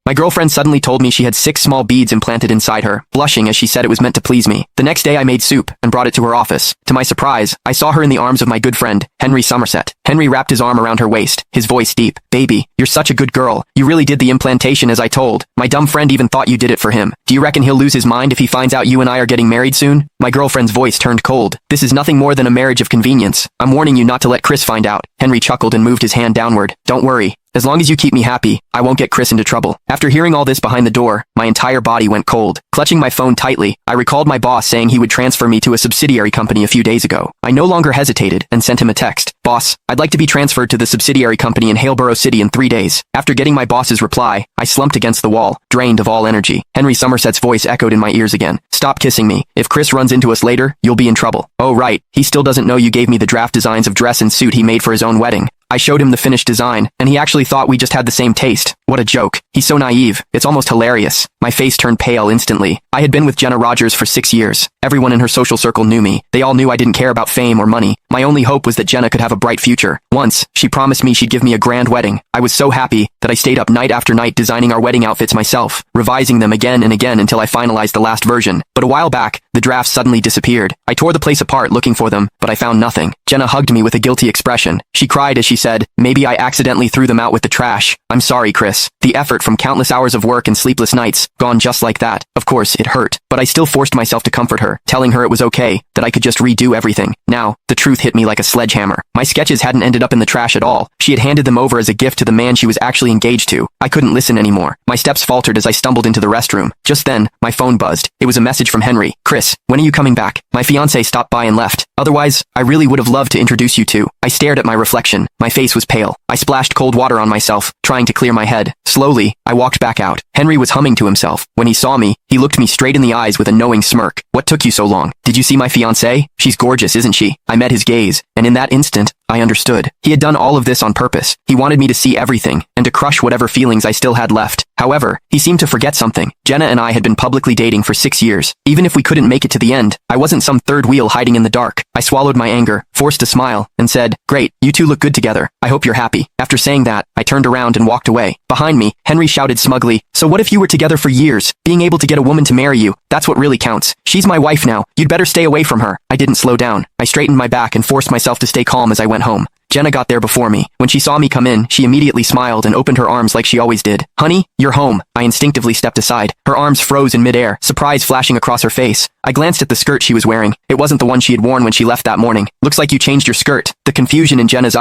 My girlfriend suddenly told me she had 6 small beads implanted inside her, blushing as she said it was meant to please me. The next day I made soup and brought it to her office. To my surprise, I saw her in the arms of my good friend, Henry Somerset. Henry wrapped his arm around her waist, his voice deep. "Baby, you're such a good girl. You really did the implantation as I told. My dumb friend even thought you did it for him. Do you reckon he'll lose his mind if he finds out you and I are getting married soon?" My girlfriend's voice turned cold. "This is nothing more than a marriage of convenience. I'm warning you not to let Chris find out." Henry chuckled and moved his hand downward. "Don't worry. As long as you keep me happy, I won't get Chris into trouble." After hearing all this behind the door, my entire body went cold. Clutching my phone tightly, I recalled my boss saying he would transfer me to a subsidiary company a few days ago. I no longer hesitated and sent him a text. "Boss, I'd like to be transferred to the subsidiary company in Haleborough City in 3 days. After getting my boss's reply, I slumped against the wall, drained of all energy. Henry Somerset's voice echoed in my ears again. "Stop kissing me. If Chris runs into us later, you'll be in trouble." "Oh right, he still doesn't know you gave me the draft designs of dress and suit he made for his own wedding." I showed him the finished design, and he actually thought we just had the same taste. What a joke. He's so naive. It's almost hilarious. My face turned pale instantly. I had been with Jenna Rogers for 6 years. Everyone in her social circle knew me. They all knew I didn't care about fame or money. My only hope was that Jenna could have a bright future. Once, she promised me she'd give me a grand wedding. I was so happy that I stayed up night after night designing our wedding outfits myself, revising them again and again until I finalized the last version. But a while back, the drafts suddenly disappeared. I tore the place apart looking for them, but I found nothing. Jenna hugged me with a guilty expression. She cried as she said, "Maybe I accidentally threw them out with the trash. I'm sorry, Chris." The effort from countless hours of work and sleepless nights, gone just like that. Of course, it hurt, but I still forced myself to comfort her, telling her it was okay, that I could just redo everything. Now, the truth hit me like a sledgehammer. My sketches hadn't ended up in the trash at all. She had handed them over as a gift to the man she was actually engaged to. I couldn't listen anymore. My steps faltered as I stumbled into the restroom. Just then, my phone buzzed. It was a message from Henry. "Chris, when are you coming back? My fiancé stopped by and left. Otherwise, I really would have loved to introduce you to." I stared at my reflection. My face was pale. I splashed cold water on myself, trying to clear my head. Slowly, I walked back out. Henry was humming to himself. When he saw me, he looked me straight in the eyes with a knowing smirk. "What took you so long? Did you see my fiancée? She's gorgeous, isn't she?" I met his gaze, and in that instant, I understood. He had done all of this on purpose. He wanted me to see everything, and to crush whatever feelings I still had left. However, he seemed to forget something. Jenna and I had been publicly dating for 6 years. Even if we couldn't make it to the end, I wasn't some third wheel hiding in the dark. I swallowed my anger, forced a smile, and said, "Great, you two look good together. I hope you're happy." After saying that, I turned around and walked away. Behind me, Henry shouted smugly, "So what if you were together for years? Being able to get a woman to marry you, that's what really counts. She's my wife now. You'd better stay away from her." I didn't slow down. I straightened my back and forced myself to stay calm as I went home. Jenna got there before me. When she saw me come in, she immediately smiled and opened her arms like she always did. "Honey, you're home." I instinctively stepped aside. Her arms froze in midair, surprise flashing across her face. I glanced at the skirt she was wearing. It wasn't the one she had worn when she left that morning. "Looks like you changed your skirt." The confusion in Jenna's